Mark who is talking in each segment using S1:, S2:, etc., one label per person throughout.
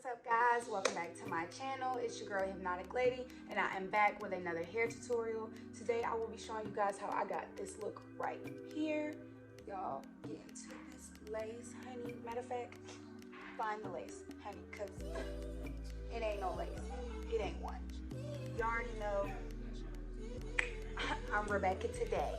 S1: up, guys? Welcome back to my channel. It's your girl Hypnotic Lady, and I am back with another hair tutorial. Today I will be showing you guys how I got this look right here. Y'all get into this lace, honey. Matter of fact, find the lace, honey, because it ain't no lace. It ain't one. You already know I'm Rebecca today.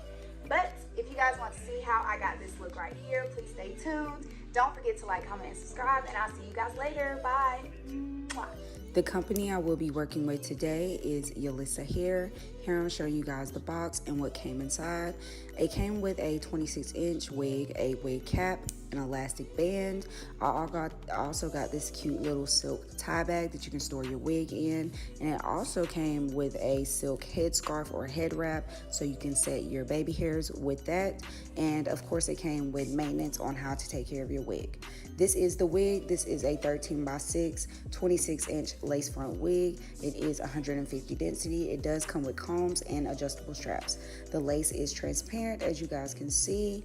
S1: But if you guys want to see how I got this look right here, please stay tuned. Don't forget to like, comment, and subscribe, and I'll see you guys later. Bye. Mwah.
S2: The company I will be working with today is Yolissa Hair. Here I'm showing you guys the box and what came inside. It came with a 26-inch wig, a wig cap, an elastic band. I also got this cute little silk tie bag that you can store your wig in, and it also came with a silk headscarf or head wrap so you can set your baby hairs with that. And of course it came with maintenance on how to take care of your wig. This is the wig. This is a 13x6 26-inch lace front wig. It is 150 density. It does come with combs and adjustable straps. The lace is transparent, as you guys can see.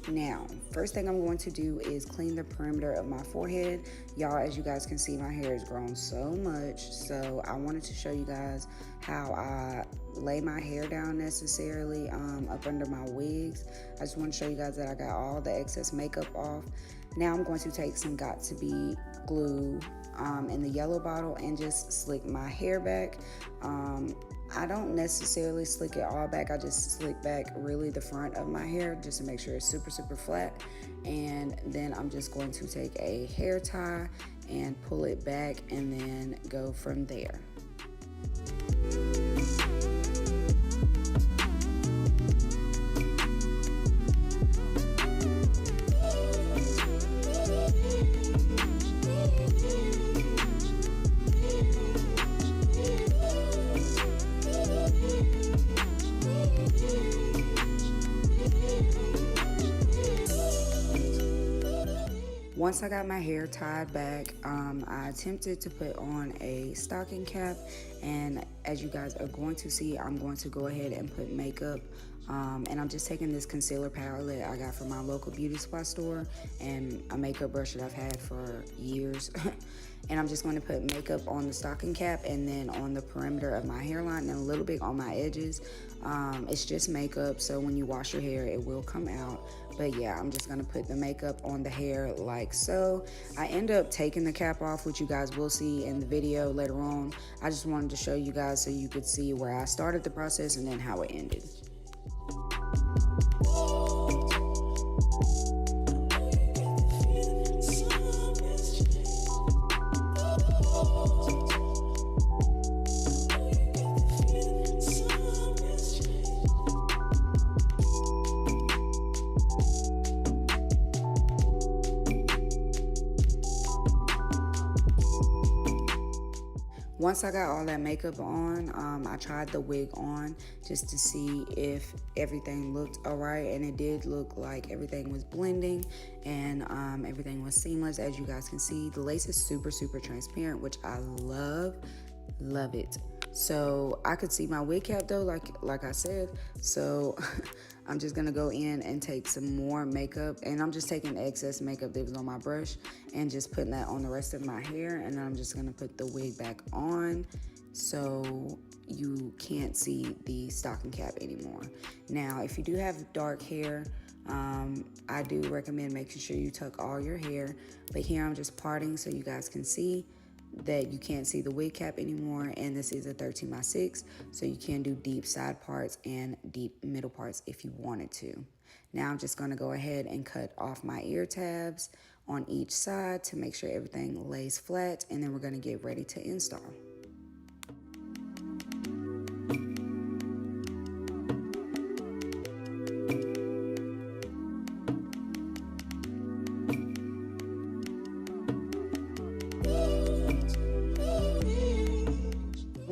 S2: Now, first thing I'm going to do is clean the perimeter of my forehead. Y'all, as you guys can see, my hair has grown so much, so I wanted to show you guys how I lay my hair down necessarily up under my wigs. I just want to show you guys that I got all the excess makeup off. Now I'm going to take some Got2b glue in the yellow bottle and just slick my hair back. I don't necessarily slick it all back. I just slick back really the front of my hair just to make sure it's super flat. And then I'm just going to take a hair tie and pull it back and then go from there. Once I got my hair tied back, I attempted to put on a stocking cap, and as you guys are going to see, I'm going to go ahead and put makeup, and I'm just taking this concealer palette I got from my local beauty supply store and a makeup brush that I've had for years. And I'm just going to put makeup on the stocking cap and then on the perimeter of my hairline and a little bit on my edges. It's just makeup, so when you wash your hair, it will come out. But yeah, I'm just going to put the makeup on the hair like so. I end up taking the cap off, which you guys will see in the video later on. I just wanted to show you guys so you could see where I started the process and then how it ended. Once I got all that makeup on, I tried the wig on just to see if everything looked all right, and it did look like everything was blending and everything was seamless. As you guys can see, the lace is super transparent, which I love it. So I could see my wig cap though, like I said, so I'm just gonna go in and take some more makeup, and I'm just taking the excess makeup that was on my brush and just putting that on the rest of my hair, and then I'm just gonna put the wig back on so you can't see the stocking cap anymore. Now, if you do have dark hair, I do recommend making sure you tuck all your hair, but here I'm just parting so you guys can see that you can't see the wig cap anymore, and this is a 13x6, so you can do deep side parts and deep middle parts if you wanted to. Now I'm just going to go ahead and cut off my ear tabs on each side to make sure everything lays flat, and then we're going to get ready to install.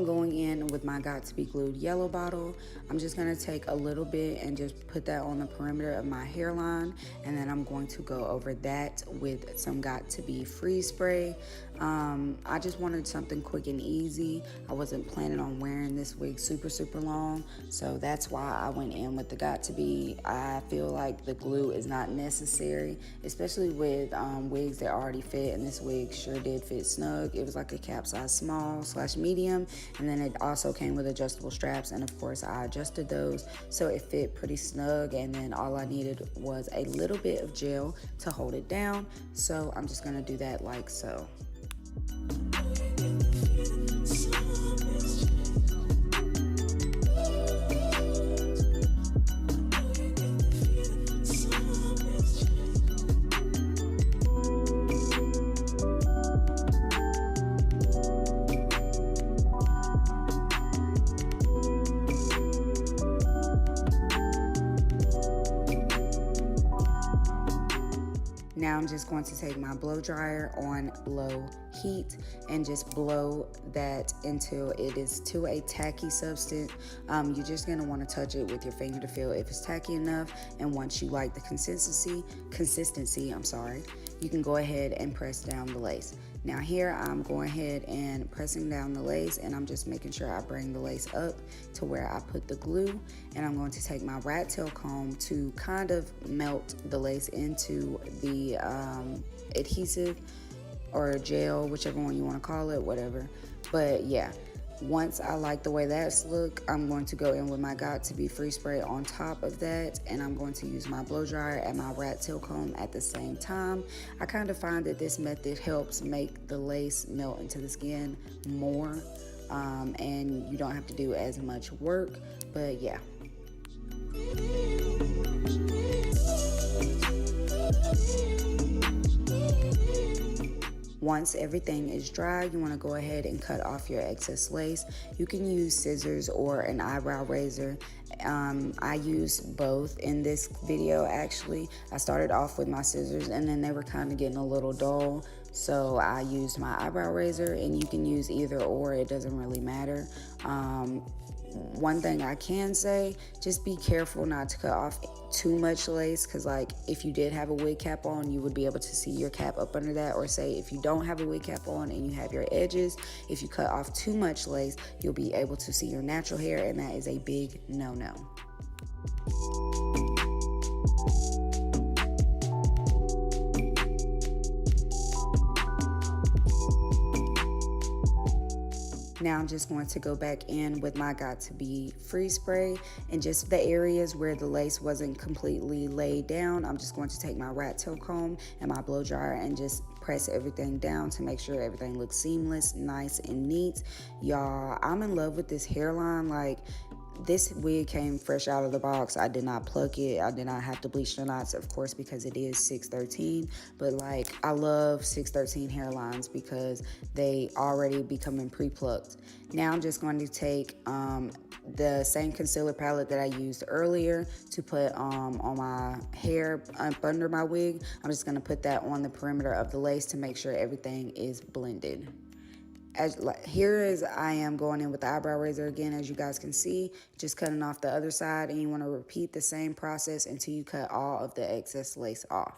S2: Going in with my Got2b glued yellow bottle, I'm just going to take a little bit and just put that on the perimeter of my hairline, and then I'm going to go over that with some Got2b freeze spray. I just wanted something quick and easy. I wasn't planning on wearing this wig super long, so that's why I went in with the Got To Be. I feel like the glue is not necessary, especially with wigs that already fit, and this wig sure did fit snug. It was like a cap size small / medium, and then it also came with adjustable straps, and of course I adjusted those so it fit pretty snug, and then all I needed was a little bit of gel to hold it down. So I'm just gonna do that like so. Now I'm just going to take my blow dryer on low heat and just blow that until it is to a tacky substance. You're just going to want to touch it with your finger to feel if it's tacky enough, and once you like the consistency, you can go ahead and press down the lace. Now here I'm going ahead and pressing down the lace, and I'm just making sure I bring the lace up to where I put the glue, and I'm going to take my rat tail comb to kind of melt the lace into the adhesive or gel, whichever one you want to call it, whatever. But yeah, once I like the way that's look, I'm going to go in with my Got To Be free spray on top of that, and I'm going to use my blow dryer and my rat tail comb at the same time. I kind of find that this method helps make the lace melt into the skin more, and you don't have to do as much work. But yeah. Once everything is dry, you want to go ahead and cut off your excess lace. You can use scissors or an eyebrow razor. I used both in this video actually. I started off with my scissors, and then they were kind of getting a little dull, so I used my eyebrow razor, and you can use either or, it doesn't really matter. One thing I can say, just be careful not to cut off too much lace, because like if you did have a wig cap on, you would be able to see your cap up under that. Or say if you don't have a wig cap on and you have your edges, if you cut off too much lace, you'll be able to see your natural hair, and that is a big no-no. Now I'm just going to go back in with my Got To Be free spray, and just the areas where the lace wasn't completely laid down, I'm just going to take my rat tail comb and my blow dryer and just press everything down to make sure everything looks seamless, nice and neat. Y'all, I'm in love with this hairline. Like, this wig came fresh out of the box. I did not pluck it. I did not have to bleach the knots, of course, because it is 613. But like, I love 613 hairlines because they already becoming pre-plucked. Now I'm just going to take the same concealer palette that I used earlier to put on my hair up under my wig. I'm just going to put that on the perimeter of the lace to make sure everything is blended. Here is I am going in with the eyebrow razor again, as you guys can see, just cutting off the other side, and you want to repeat the same process until you cut all of the excess lace off.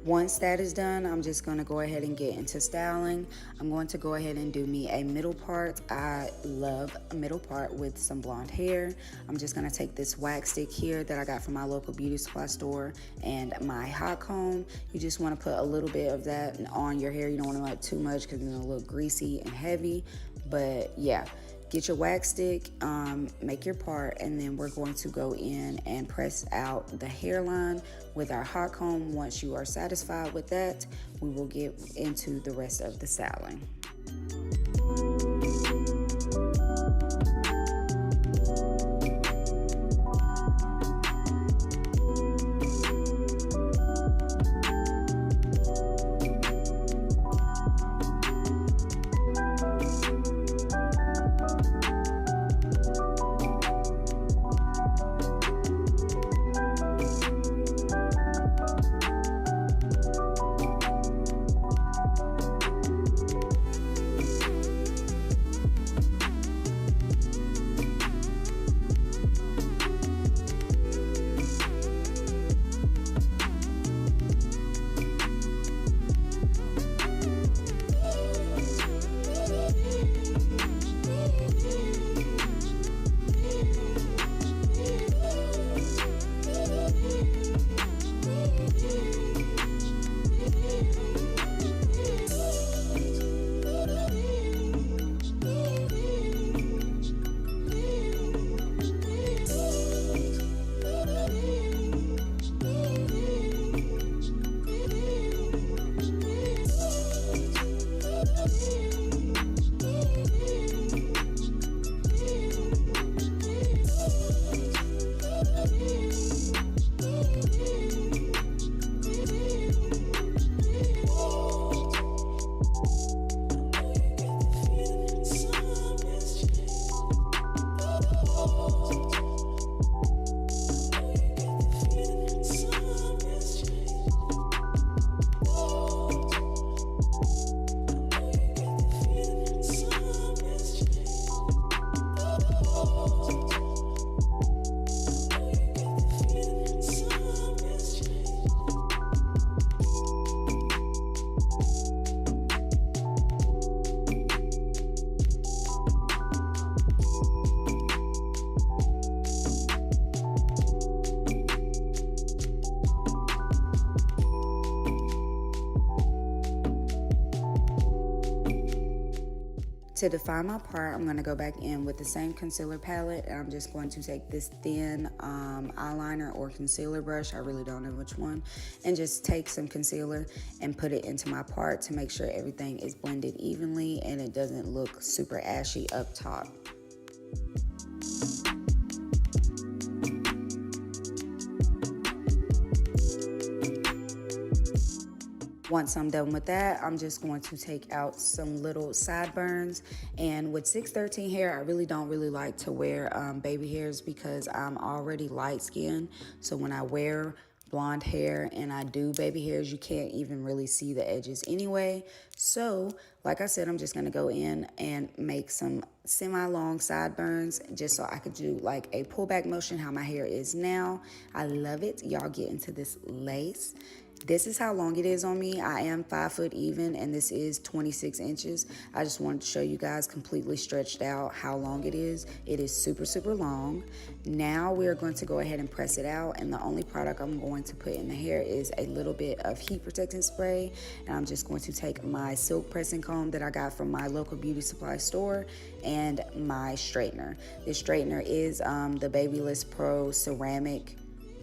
S2: Once that is done, I'm just going to go ahead and get into styling. I'm going to go ahead and do me a middle part. I love a middle part with some blonde hair. I'm just going to take this wax stick here that I got from my local beauty supply store and my hot comb. You just want to put a little bit of that on your hair. You don't want to let too much because it'll look greasy and heavy. But yeah. Get your wax stick, make your part, and then we're going to go in and press out the hairline with our hot comb. Once you are satisfied with that, we will get into the rest of the styling. To define my part, I'm going to go back in with the same concealer palette, and I'm just going to take this thin eyeliner or concealer brush, I really don't know which one, and just take some concealer and put it into my part to make sure everything is blended evenly and it doesn't look super ashy up top. Once I'm done with that, I'm just going to take out some little sideburns. And with 613 hair, I really don't like to wear baby hairs because I'm already light skinned. So when I wear blonde hair and I do baby hairs, you can't even really see the edges anyway. So like I said, I'm just going to go in and make some semi-long sideburns just so I could do like a pullback motion how my hair is now. I love it. Y'all get into this lace. This is how long it is on me. I am 5 foot even, and this is 26 inches. I just wanted to show you guys completely stretched out how long it is. It is super, super long. Now we're going to go ahead and press it out, and the only product I'm going to put in the hair is a little bit of heat protectant spray. And I'm just going to take my silk pressing comb that I got from my local beauty supply store and my straightener. This straightener is the Babyliss Pro ceramic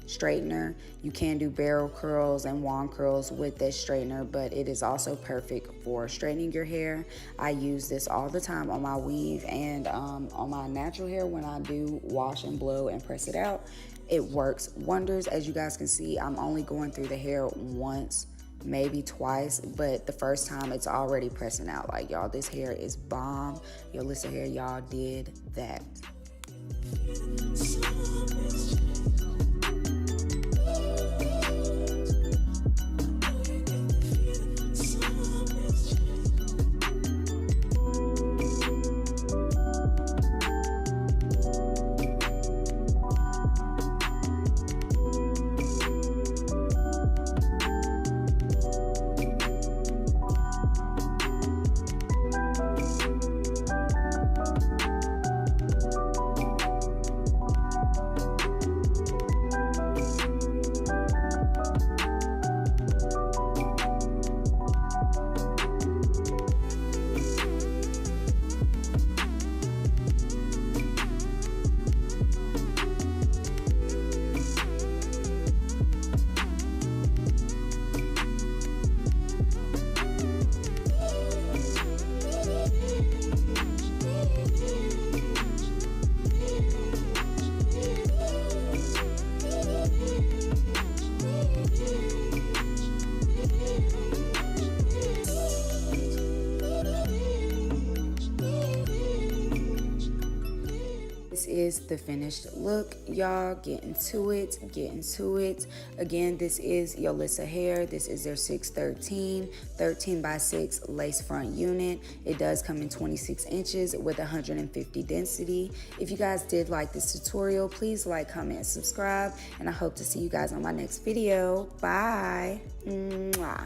S2: straightener. You can do barrel curls and wand curls with this straightener, but it is also perfect for straightening your hair. I use this all the time on my weave and on my natural hair when I do wash and blow and press it out. It works wonders. As you guys can see, I'm only going through the hair once, maybe twice, but the first time it's already pressing out. Like, y'all, this hair is bomb. Yolissa Hair, y'all did that. This is the finished look, y'all. Get into it, get into it. Again, this is Yolissa Hair. This is their 613 13x6 lace front unit. It does come in 26 inches with 150 density. If you guys did like this tutorial, please like, comment, and subscribe, and I hope to see you guys on my next video. Bye. Mwah.